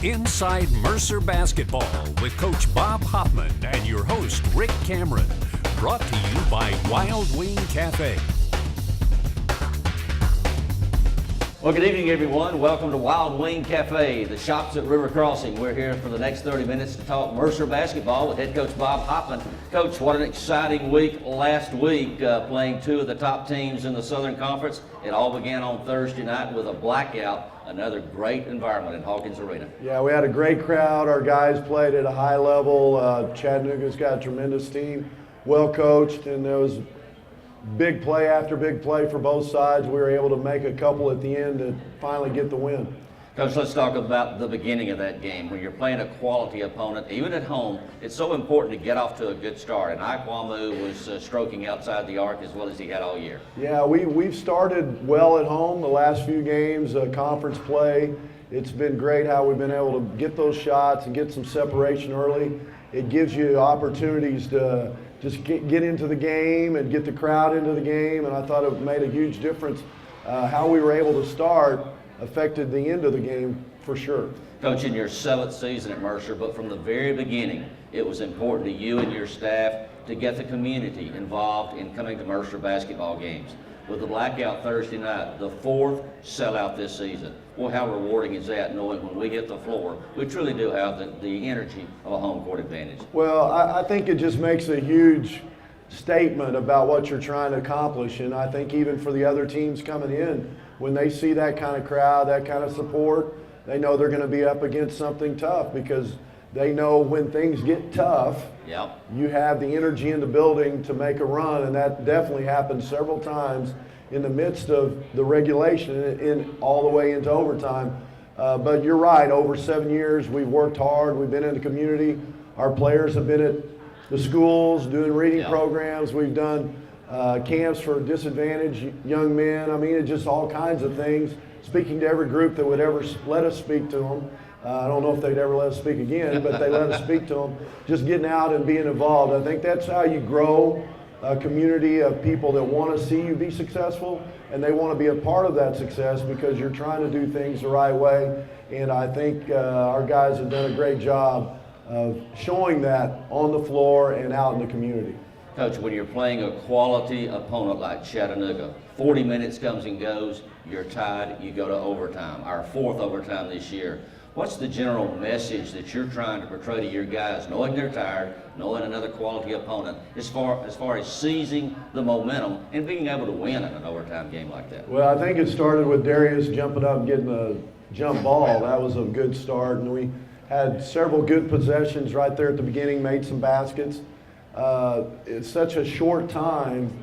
Inside Mercer Basketball with Coach Bob Hoffman and your host, Rick Cameron. Brought to you by Wild Wing Cafe. Well, good evening, everyone. Welcome to Wild Wing Cafe, the shops at River Crossing. We're here for the next 30 minutes to talk Mercer basketball with head coach Bob Hoffman. Coach, what an exciting week last week, playing two of the top teams in the Southern Conference. It all began on Thursday night with a blackout. Another great environment in Hawkins Arena. Yeah, we had a great crowd. Our guys played at a high level. Chattanooga's got a tremendous team, well coached, and there was big play after big play for both sides. We were able to make a couple at the end to finally get the win. Coach, let's talk about the beginning of that game. When you're playing a quality opponent, even at home, it's so important to get off to a good start. And Ike Wamu was stroking outside the arc as well as he had all year. Yeah, we've started well at home the last few games, conference play. It's been great how we've been able to get those shots and get some separation early. It gives you opportunities to just get into the game and get the crowd into the game, and I thought it made a huge difference. How we were able to start affected the end of the game for sure. Coach, in your 7th season at Mercer, but from the very beginning, it was important to you and your staff to get the community involved in coming to Mercer basketball games. With the blackout Thursday night, the 4th sellout this season. Well, how rewarding is that, knowing when we hit the floor, we truly do have the energy of a home court advantage? Well, I think it just makes a huge statement about what you're trying to accomplish, and I think even for the other teams coming in, when they see that kind of crowd, that kind of support, they know they're going to be up against something tough, because they know when things get tough, you have the energy in the building to make a run, and that definitely happened several times in the midst of the regulation in all the way into overtime. But you're right, over 7 years we've worked hard, we've been in the community, our players have been at the schools doing reading programs, we've done camps for disadvantaged young men. I mean, it's just all kinds of things, speaking to every group that would ever let us speak to them. I don't know if they'd ever let us speak again, but they let us speak to them. Just getting out and being involved. I think that's how you grow a community of people that want to see you be successful, and they want to be a part of that success because you're trying to do things the right way. And I think our guys have done a great job of showing that on the floor and out in the community. Coach, when you're playing a quality opponent like Chattanooga, 40 minutes comes and goes, you're tied, you go to overtime, our 4th overtime this year. What's the general message that you're trying to portray to your guys, knowing they're tired, knowing another quality opponent, as far as seizing the momentum and being able to win in an overtime game like that? Well, I think it started with Darius jumping up and getting a jump ball. That was a good start, and we had several good possessions right there at the beginning, made some baskets. It's such a short time.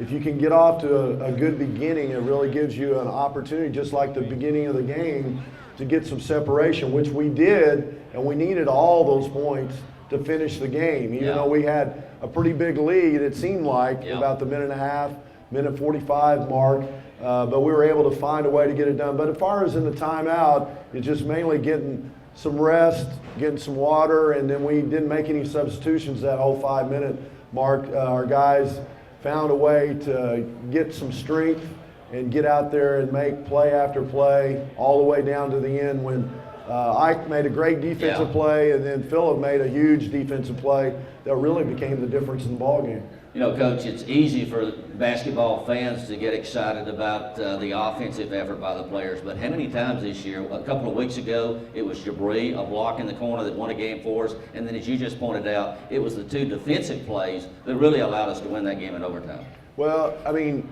If you can get off to a good beginning, it really gives you an opportunity, just like the beginning of the game, to get some separation, which we did, and we needed all those points to finish the game. Even though we had a pretty big lead, it seemed like, about the minute 45 mark, but we were able to find a way to get it done. But as far as in the timeout, it's just mainly getting some rest, getting some water, and then we didn't make any substitutions that whole 5-minute mark. Our guys found a way to get some strength and get out there and make play after play all the way down to the end when Ike made a great defensive play, and then Phillip made a huge defensive play that really became the difference in the ballgame. You know, Coach, it's easy for basketball fans to get excited about the offensive effort by the players, but how many times this year, a couple of weeks ago, it was Jabri, a block in the corner that won a game for us, and then as you just pointed out, it was the 2 defensive plays that really allowed us to win that game in overtime. Well, I mean,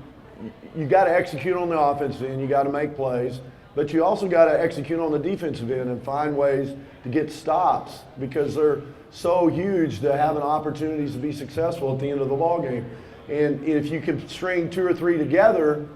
you got to execute on the offensive end, you got to make plays, but you also got to execute on the defensive end and find ways to get stops, because they're so huge to having opportunities to be successful at the end of the ball game. And if you can string 2 or 3 together,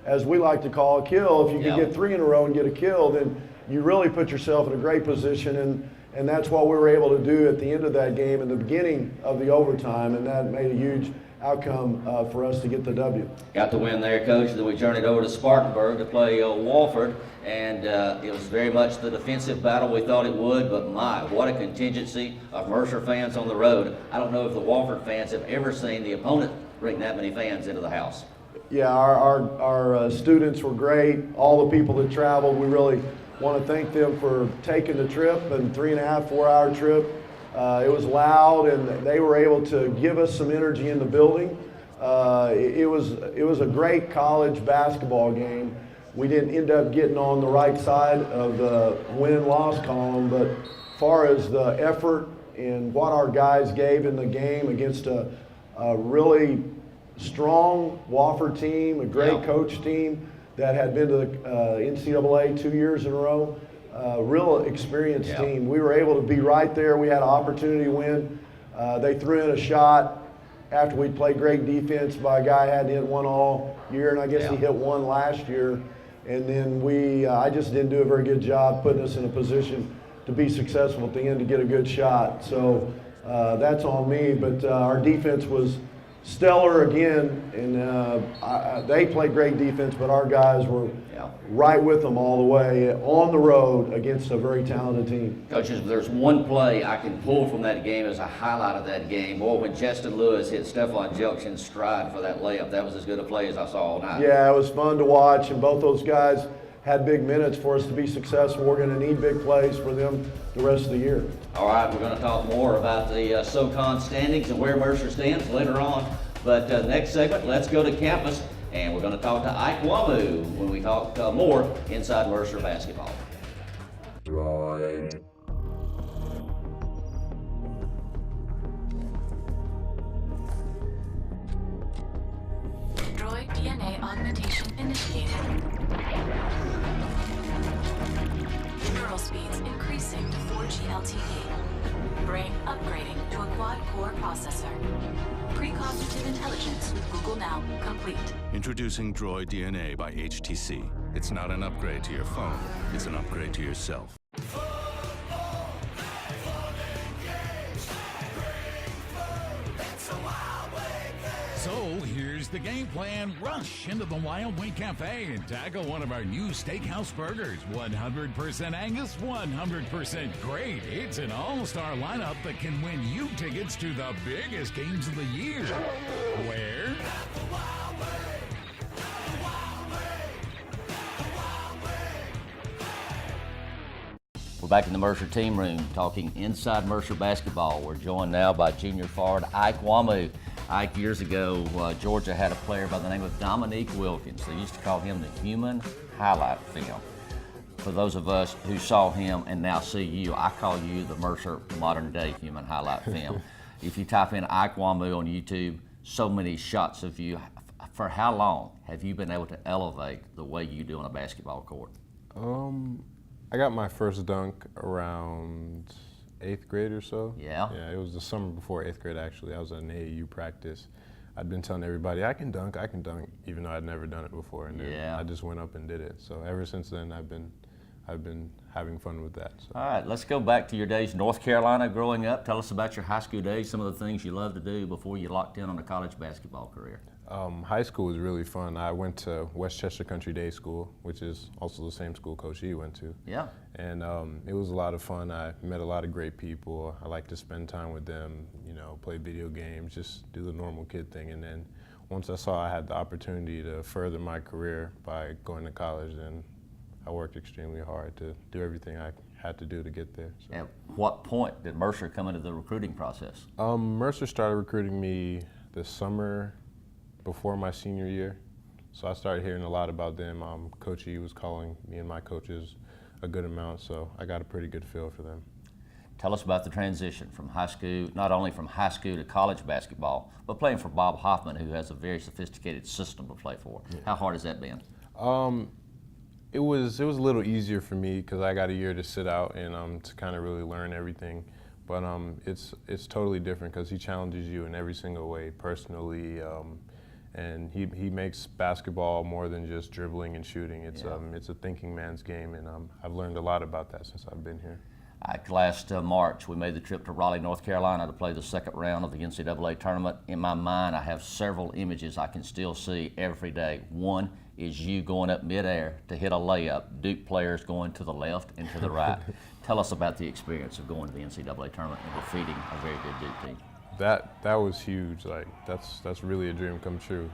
as we like to call a kill, if you can get 3 in a row and get a kill, then you really put yourself in a great position, and that's what we were able to do at the end of that game, in the beginning of the overtime, and that made a huge outcome for us to get the W. Got the win there, Coach. Then we journeyed over to Spartanburg to play Wofford, and it was very much the defensive battle we thought it would, but my, what a contingency of Mercer fans on the road. I don't know if the Wofford fans have ever seen the opponent bring that many fans into the house. Yeah, our students were great. All the people that traveled, we really Want to thank them for taking the trip, and 3.5, 4-hour trip. It was loud, and they were able to give us some energy in the building. It was a great college basketball game. We didn't end up getting on the right side of the win and loss column, but as far as the effort and what our guys gave in the game against a really strong Wofford team, a great coach team that had been to the NCAA 2 years in a row, real experienced team. We were able to be right there. We had an opportunity to win. They threw in a shot after we played great defense by a guy who hadn't hit one all year, and I guess he hit one last year. And then I just didn't do a very good job putting us in a position to be successful at the end to get a good shot. So that's on me, but our defense was stellar again, and they played great defense, but our guys were right with them all the way on the road against a very talented team. Coaches, if there's one play I can pull from that game as a highlight of that game, boy, when Cheston Lewis hit Stephon Jelkson's stride for that layup, that was as good a play as I saw all night. Yeah, it was fun to watch, and both those guys had big minutes for us to be successful. We're going to need big plays for them the rest of the year. All right, we're going to talk more about the SoCon standings and where Mercer stands later on. But next segment, let's go to campus, and we're going to talk to Ike Wamu when we talk more inside Mercer basketball. Right. Droid DNA augmentation initiated. Neural speeds increasing to 4G LTE. Brain upgrading to a quad-core processor. Precognitive intelligence with Google Now complete. Introducing Droid DNA by HTC. It's not an upgrade to your phone, it's an upgrade to yourself. So here's the game plan. Rush into the Wild Wing Cafe and tackle one of our new steakhouse burgers. 100% Angus, 100% great. It's an all-star lineup that can win you tickets to the biggest games of the year. Where? We're back in the Mercer team room talking inside Mercer basketball. We're joined now by junior forward Ike Wamu. Ike, years ago, Georgia had a player by the name of Dominique Wilkins. They used to call him the human highlight film. For those of us who saw him and now see you, I call you the Mercer modern day human highlight film. If you type in Ike Wamu on YouTube, so many shots of you. For how long have you been able to elevate the way you do on a basketball court? I got my first dunk around 8th grade or so. Yeah? Yeah, it was the summer before 8th grade actually. I was at an AAU practice. I'd been telling everybody, I can dunk, even though I'd never done it before. And then I just went up and did it. So ever since then, I've been having fun with that. So. All right, let's go back to your days in North Carolina growing up. Tell us about your high school days, some of the things you loved to do before you locked in on a college basketball career. High school was really fun. I went to Westchester Country Day School, which is also the same school Coach E went to. Yeah. And it was a lot of fun. I met a lot of great people. I like to spend time with them, play video games, just do the normal kid thing. And then once I saw I had the opportunity to further my career by going to college, then I worked extremely hard to do everything I had to do to get there. So. At what point did Mercer come into the recruiting process? Mercer started recruiting me the summer before my senior year. So I started hearing a lot about them. Coach E was calling me and my coaches a good amount, so I got a pretty good feel for them. Tell us about the transition from high school, not only from high school to college basketball, but playing for Bob Hoffman, who has a very sophisticated system to play for. Yeah. How hard has that been? It was a little easier for me because I got a year to sit out and to kind of really learn everything. But it's totally different because he challenges you in every single way, personally, and he makes basketball more than just dribbling and shooting. It's a thinking man's game, and I've learned a lot about that since I've been here. Last March, we made the trip to Raleigh, North Carolina to play the second round of the NCAA tournament. In my mind, I have several images I can still see every day. One is you going up midair to hit a layup, Duke players going to the left and to the right. Tell us about the experience of going to the NCAA tournament and defeating a very good Duke team. That was huge. Like that's really a dream come true.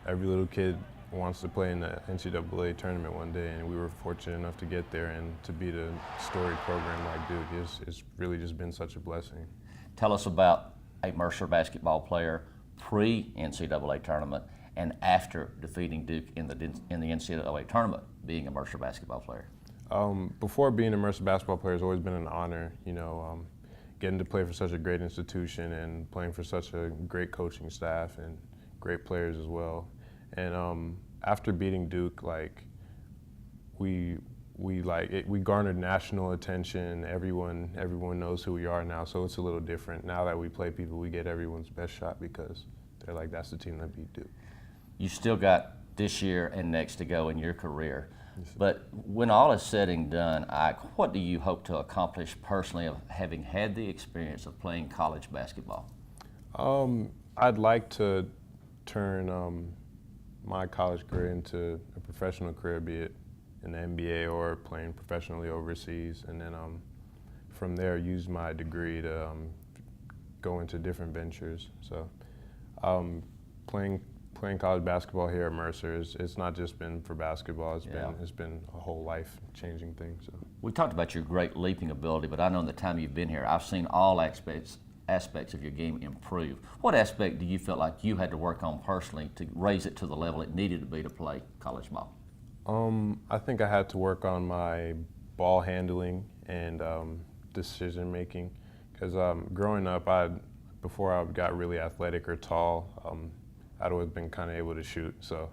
Every little kid wants to play in the NCAA tournament one day, and we were fortunate enough to get there and to be the storied program like Duke. It's really just been such a blessing. Tell us about a Mercer basketball player pre-NCAA tournament and after defeating Duke in the NCAA tournament, being a Mercer basketball player. Before being a Mercer basketball player has always been an honor, you know, getting to play for such a great institution and playing for such a great coaching staff and great players as well. And after beating Duke, like, we garnered national attention. Everyone knows who we are now, so it's a little different. Now that we play people, we get everyone's best shot because they're like, that's the team that beat Duke. You still got this year and next to go in your career. But when all is said and done, Ike, what do you hope to accomplish personally of having had the experience of playing college basketball? I'd like to turn my college career into a professional career, be it in the NBA or playing professionally overseas, and then from there use my degree to go into different ventures. So playing college basketball here at Mercer it's not just been for basketball. It's been a whole life-changing thing. So we talked about your great leaping ability, but I know in the time you've been here, I've seen all aspects of your game improve. What aspect do you feel like you had to work on personally to raise it to the level it needed to be to play college ball? I think I had to work on my ball handling and decision making, because growing up, before I got really athletic or tall, I'd always been kind of able to shoot. So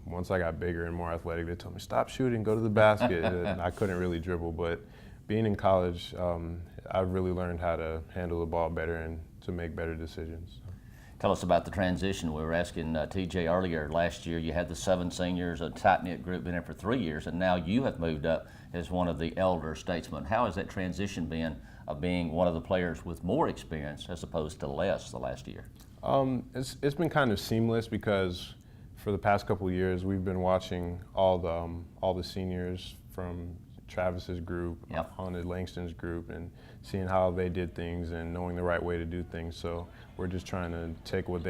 once I got bigger and more athletic, they told me, stop shooting, go to the basket. And I couldn't really dribble, but being in college, I've really learned how to handle the ball better and to make better decisions. Tell us about the transition. We were asking TJ earlier, last year you had the 7 seniors, a tight-knit group, been there for 3 years, and now you have moved up as one of the elder statesmen. How has that transition been of being one of the players with more experience as opposed to less the last year? It's been kind of seamless because for the past couple of years we've been watching all the seniors from Travis's group, Haunted Langston's group, and seeing how they did things and knowing the right way to do things. So we're just trying to take what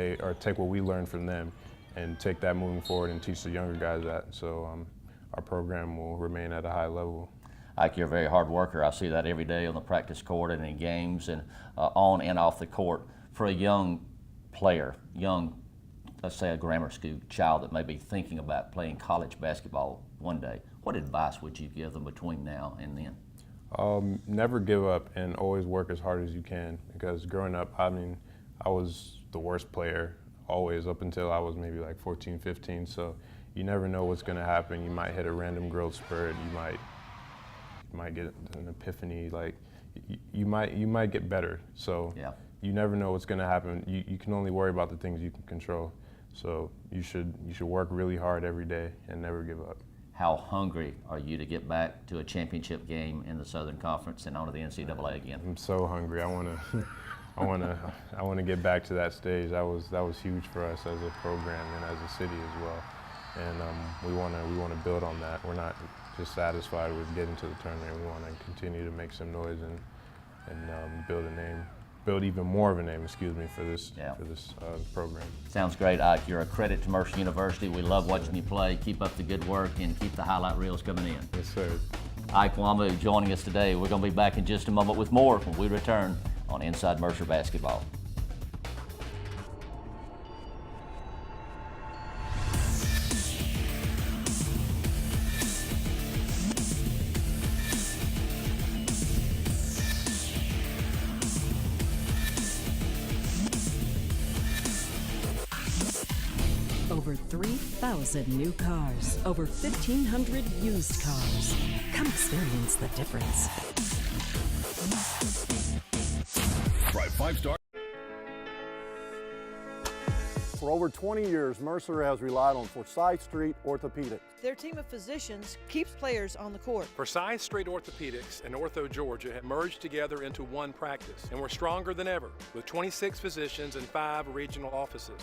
we learned from them and take that moving forward and teach the younger guys that. So our program will remain at a high level. Ike, you're a very hard worker. I see that every day on the practice court and in games and on and off the court. For a young player, let's say a grammar school child that may be thinking about playing college basketball one day, what advice would you give them between now and then? Never give up and always work as hard as you can, because growing up, I mean, I was the worst player always up until I was maybe like 14, 15, so you never know what's going to happen. You might hit a random growth spurt, you might get an epiphany, like you might get better. So you never know what's going to happen. You can only worry about the things you can control. So you should work really hard every day and never give up. How hungry are you to get back to a championship game in the Southern Conference and onto the NCAA again? I'm so hungry. I want to get back to that stage. That was huge for us as a program and as a city as well. And we want to build on that. We're not just satisfied with getting to the tournament. We want to continue to make some noise and build even more of a name, for this program. Sounds great, Ike. You're a credit to Mercer University. We love watching you play. Keep up the good work and keep the highlight reels coming in. Yes, sir. Ike Wamu joining us today. We're going to be back in just a moment with more when we return on Inside Mercer Basketball. Over 3,000 new cars, over 1,500 used cars. Come experience the difference. Right, 5-star. For over 20 years, Mercer has relied on Forsyth Street Orthopedics. Their team of physicians keeps players on the court. Forsyth Street Orthopedics and Ortho Georgia have merged together into one practice, and we're stronger than ever with 26 physicians and 5 regional offices.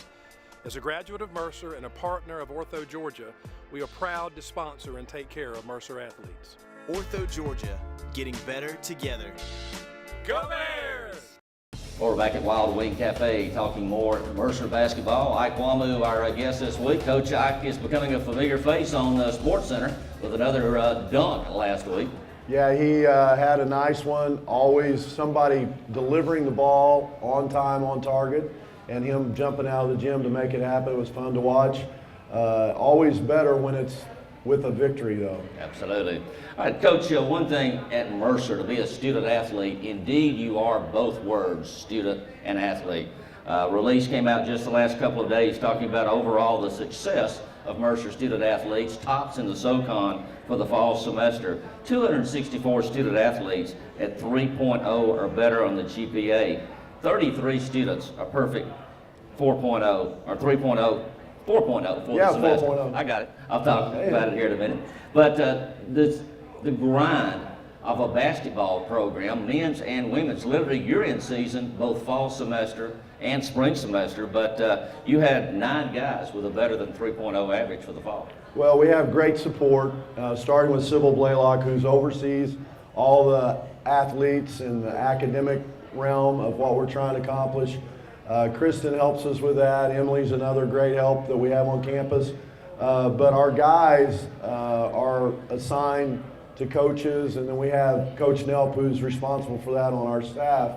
As a graduate of Mercer and a partner of Ortho Georgia, we are proud to sponsor and take care of Mercer athletes. Ortho Georgia, getting better together. Go Bears! We're back at Wild Wing Cafe talking more Mercer basketball. Ike Wamu, our guest this week. Coach Ike is becoming a familiar face on the Sports Center with another dunk last week. Yeah, he had a nice one. Always somebody delivering the ball on time, on target, and him jumping out of the gym to make it happen. It was fun to watch. Always better when it's with a victory, though. Absolutely. All right, Coach, one thing at Mercer, to be a student athlete, indeed you are both words, student and athlete. Release came out just the last couple of days talking about overall the success of Mercer student athletes, tops in the SoCon for the fall semester. 264 student athletes at 3.0 or better on the GPA. 33 students are perfect 4.0 or 3.0. 4.0 for the semester. 4.0. I got it. I'll talk about it here in a minute. But the grind of a basketball program, men's and women's, literally you're in season, both fall semester and spring semester, but you had 9 guys with a better than 3.0 average for the fall. Well, we have great support, starting with Sybil Blaylock, who's oversees all the athletes in the academic realm of what we're trying to accomplish. Kristen helps us with that. Emily's another great help that we have on campus. But our guys are assigned to coaches, and then we have Coach Nelp, who's responsible for that on our staff.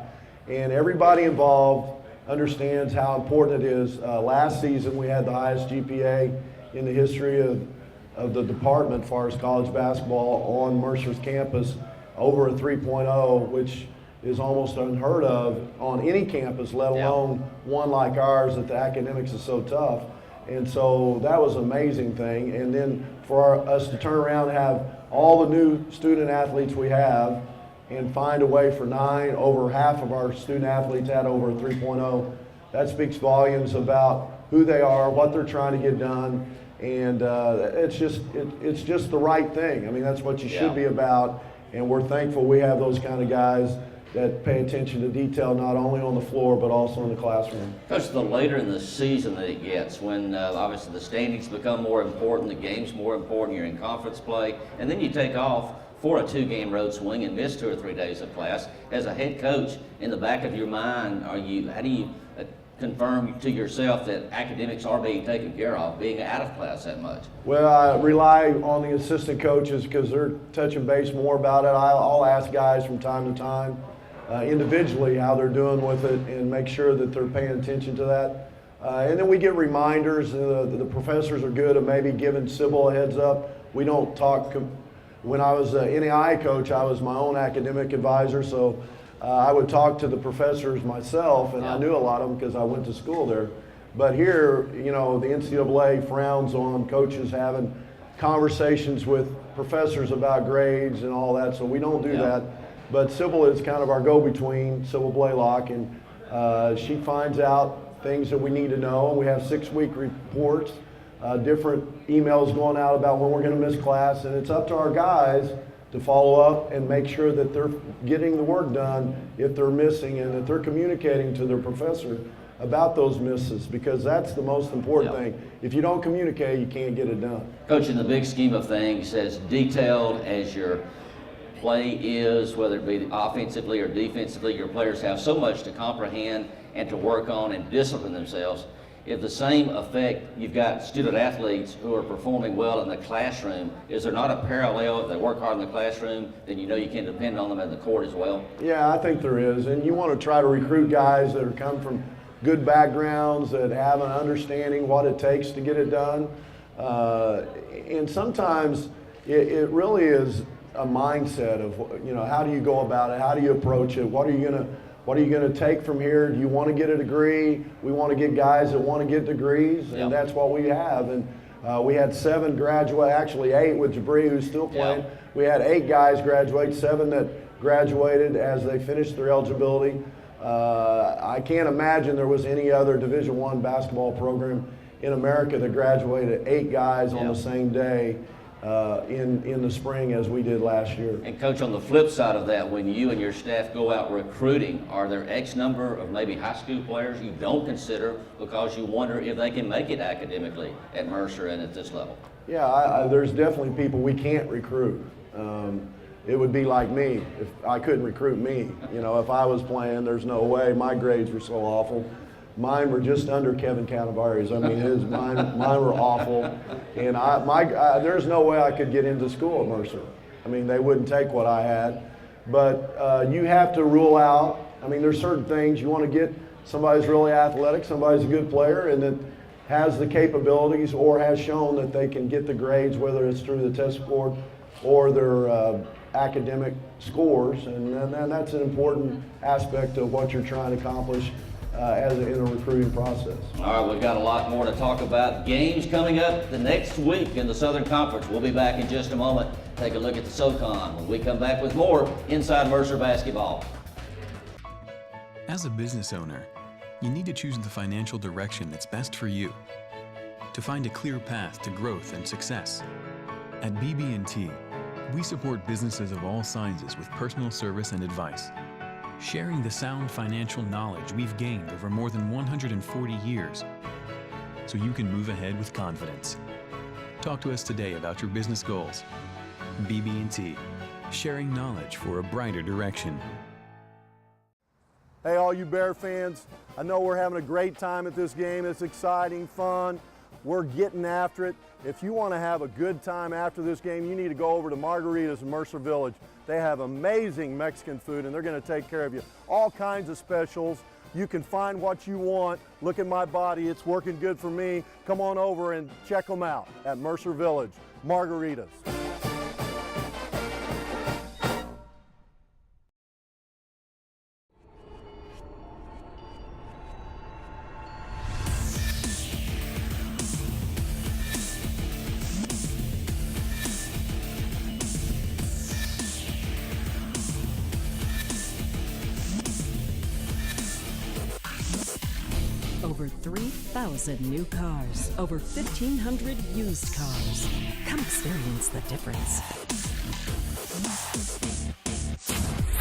And everybody involved understands how important it is. Last season, we had the highest GPA in the history of the department as far as college basketball on Mercer's campus, over a 3.0, which is almost unheard of on any campus, let alone one like ours that the academics is so tough. And so that was an amazing thing. And then for us to turn around and have all the new student athletes we have and find a way for 9, over half of our student athletes had over a 3.0, that speaks volumes about who they are, what they're trying to get done. And it's just the right thing. I mean, that's what you should be about. And we're thankful we have those kind of guys that pay attention to detail, not only on the floor, but also in the classroom. Coach, the later in the season that it gets, when obviously the standings become more important, the game's more important, you're in conference play, and then you take off for a 2-game road swing and miss 2 or 3 days of class. As a head coach, in the back of your mind, how do you confirm to yourself that academics are being taken care of, being out of class that much? Well, I rely on the assistant coaches because they're touching base more about it. I'll ask guys from time to time individually how they're doing with it and make sure that they're paying attention to that. And then we get reminders. The professors are good at maybe giving Sybil a heads up. We don't talk. When I was an NAI coach, I was my own academic advisor, so I would talk to the professors myself, and I knew a lot of them because I went to school there. But here, you know, the NCAA frowns on coaches having conversations with professors about grades and all that, so we don't do that. But Sybil is kind of our go-between, Sybil Blaylock, and she finds out things that we need to know. We have 6-week reports, different emails going out about when we're going to miss class, and it's up to our guys to follow up and make sure that they're getting the work done if they're missing, and that they're communicating to their professor about those misses, because that's the most important thing. If you don't communicate, you can't get it done. Coach, in the big scheme of things, as detailed as your play is, whether it be offensively or defensively, your players have so much to comprehend and to work on and discipline themselves. If the same effect, you've got student athletes who are performing well in the classroom, is there not a parallel? If they work hard in the classroom, then you know you can depend on them in the court as well? Yeah, I think there is. And you want to try to recruit guys that are come from good backgrounds, that have an understanding what it takes to get it done. And sometimes it really is a mindset of, you know, how do you go about it? How do you approach it? What are you going to take from here? Do you want to get a degree? We want to get guys that want to get degrees, and that's what we have. And we had 7 graduate, actually 8 with Jabri, who's still playing. We had 8 guys graduate, 7 that graduated as they finished their eligibility. I can't imagine there was any other Division I basketball program in America that graduated 8 guys on the same day in the spring as we did last year. And Coach, on the flip side of that, when you and your staff go out recruiting, are there X number of maybe high school players you don't consider because you wonder if they can make it academically at Mercer and at this level? Yeah, there's definitely people we can't recruit. it would be like me. If I couldn't recruit me, you know, if I was playing, there's no way. My grades were so awful. Mine were just under Kevin Canavari's. I mean, mine were awful, and there's no way I could get into school at Mercer. I mean, they wouldn't take what I had. But you have to rule out. I mean, there's certain things you want to get. Somebody's really athletic, somebody's a good player, and that has the capabilities or has shown that they can get the grades, whether it's through the test score or their academic scores, and that's an important aspect of what you're trying to accomplish in a recruiting process. All right, we've got a lot more to talk about. Games coming up the next week in the Southern Conference. We'll be back in just a moment. Take a look at the SoCon when we come back with more Inside Mercer Basketball. As a business owner, you need to choose the financial direction that's best for you to find a clear path to growth and success. At BB&T, we support businesses of all sizes with personal service and advice, sharing the sound financial knowledge we've gained over more than 140 years so you can move ahead with confidence. Talk to us today about your business goals. BB&T, sharing knowledge for a brighter direction. Hey, all you Bear fans, I know we're having a great time at this game. It's exciting, fun. We're getting after it. If you want to have a good time after this game, you need to go over to Margaritas in Mercer Village. They have amazing Mexican food, and they're going to take care of you. All kinds of specials. You can find what you want. Look at my body. It's working good for me. Come on over and check them out at Mercer Village. Margaritas. Over 3,000 new cars, over 1,500 used cars. Come experience the difference.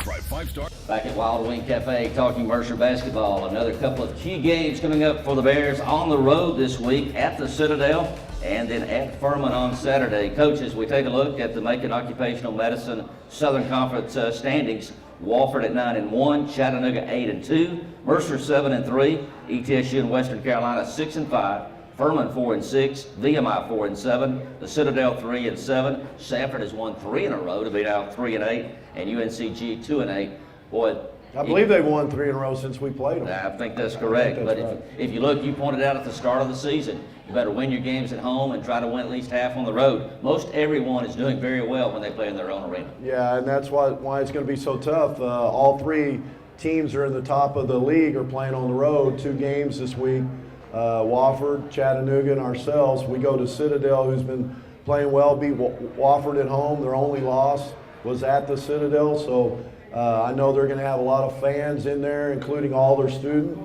Right, 5-star. Back at Wild Wing Cafe talking Mercer basketball. Another couple of key games coming up for the Bears on the road this week at the Citadel and then at Furman on Saturday. Coaches, we take a look at the Macon Occupational Medicine Southern Conference standings. Wofford at 9-1, Chattanooga 8-2, Mercer 7-3, ETSU and Western Carolina 6-5, Furman 4-6, VMI 4-7, the Citadel 3-7, Sanford has won 3 in a row to be now 3-8, and UNCG 2-8. Boy, I believe they've won 3 in a row since we played them. I think that's correct. That's but right. if you look, you pointed out at the start of the season, you better win your games at home and try to win at least half on the road. Most everyone is doing very well when they play in their own arena. Yeah, and that's why it's going to be so tough. All 3 teams are in the top of the league are playing on the road. 2 games this week. Wofford, Chattanooga, and ourselves. We go to Citadel, who's been playing well, beat Wofford at home. Their only loss was at the Citadel, so I know they're going to have a lot of fans in there, including all their students,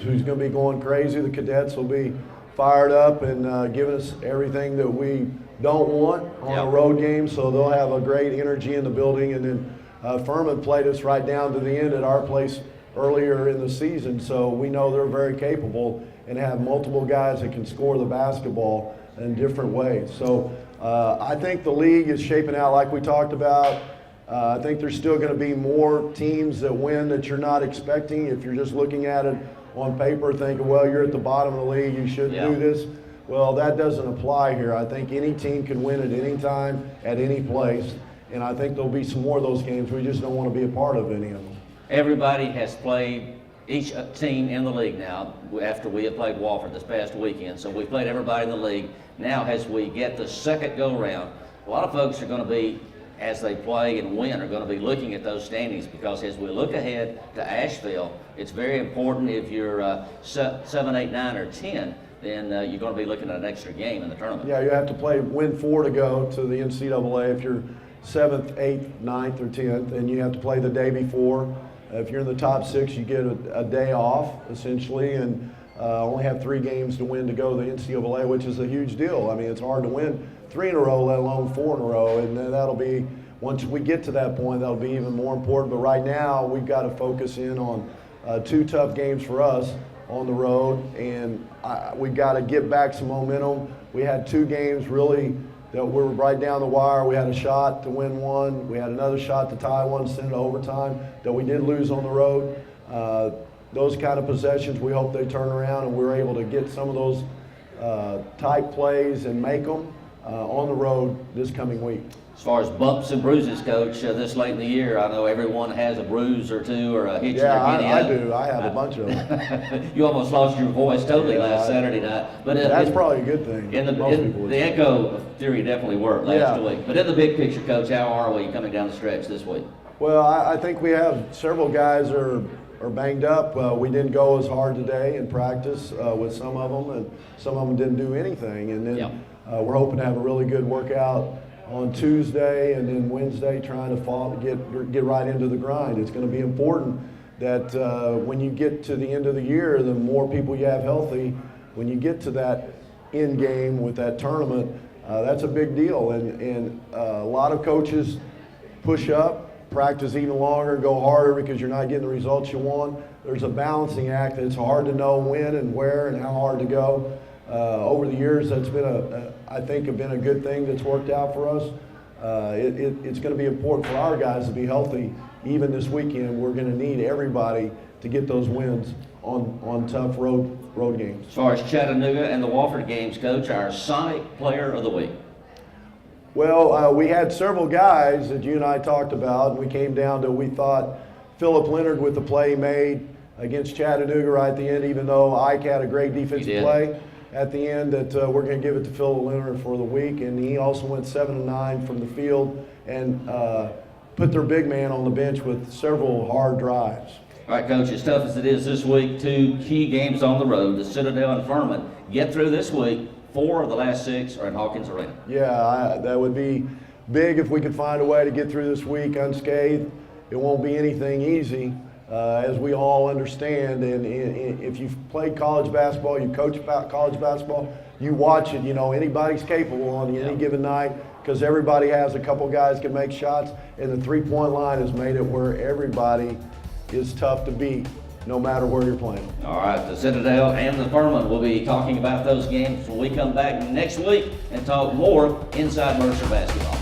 who's going to be going crazy. The cadets will be fired up and giving us everything that we don't want on a road game, so they'll have a great energy in the building. And then Furman played us right down to the end at our place earlier in the season, so we know they're very capable and have multiple guys that can score the basketball in different ways. So I think the league is shaping out like we talked about. I think there's still going to be more teams that win that you're not expecting. If you're just looking at it on paper thinking, well, you're at the bottom of the league, you should do this. Well, that doesn't apply here. I think any team can win at any time, at any place, and I think there'll be some more of those games. We just don't want to be a part of any of them. Everybody has played each team in the league now after we have played Wofford this past weekend. So we played everybody in the league. Now as we get the second go-round, a lot of folks are going to be, as they play and win, are going to be looking at those standings, because as we look ahead to Asheville, it's very important. If you're 7, 8, 9, or 10, then you're going to be looking at an extra game in the tournament. Yeah, you have to win 4 to go to the NCAA. If you're 7th, 8th, 9th, or 10th, and you have to play the day before. If you're in the top 6, you get a day off, essentially, and only have 3 games to win to go to the NCAA, which is a huge deal. I mean, it's hard to win 3 in a row, let alone 4 in a row, and then that'll be, once we get to that point, that'll be even more important. But right now, we've got to focus in on 2 tough games for us on the road, and we've got to get back some momentum. We had 2 games really that we were right down the wire. We had a shot to win one. We had another shot to tie one, send it to overtime, that we did lose on the road. Those kind of possessions, we hope they turn around and we're able to get some of those tight plays and make them on the road this coming week. As far as bumps and bruises, Coach, this late in the year, I know everyone has a bruise or two or a hitch. Yeah, I do. I have a bunch of them. You almost lost your voice totally last Saturday night. But that's probably a good thing. The echo theory definitely worked last week. But in the big picture, Coach, how are we coming down the stretch this week? Well, I think we have several guys are banged up. We didn't go as hard today in practice with some of them, and some of them didn't do anything. And then we're hoping to have a really good workout on Tuesday and then Wednesday, trying to get right into the grind. It's going to be important that when you get to the end of the year, the more people you have healthy, when you get to that end game with that tournament, that's a big deal. And a lot of coaches push up, practice even longer, go harder because you're not getting the results you want. There's a balancing act. It's hard to know when and where and how hard to go. Over the years, that's been I think, been a good thing that's worked out for us. It's going to be important for our guys to be healthy. Even this weekend, we're going to need everybody to get those wins on tough road games. As far as Chattanooga and the Wofford games, Coach, our Sonic Player of the Week. Well, we had several guys that you and I talked about, and we came down to, we thought Philip Leonard with the play made against Chattanooga right at the end, even though Ike had a great defensive play at the end, that we're going to give it to Phil Leonard for the week. And he also went 7 of 9 from the field and put their big man on the bench with several hard drives. All right, Coach, as tough as it is this week, 2 key games on the road, the Citadel and Furman. Get through this week. 4 of the last 6 are in Hawkins Arena. Yeah, that would be big if we could find a way to get through this week unscathed. It won't be anything easy. As we all understand, and if you've played college basketball, you coach about college basketball, you watch it, you know anybody's capable on any given night, because everybody has a couple guys can make shots, and the three-point line has made it where everybody is tough to beat, no matter where you're playing. All right, the Citadel and the Furman will be talking about those games when we come back next week and talk more inside Mercer basketball.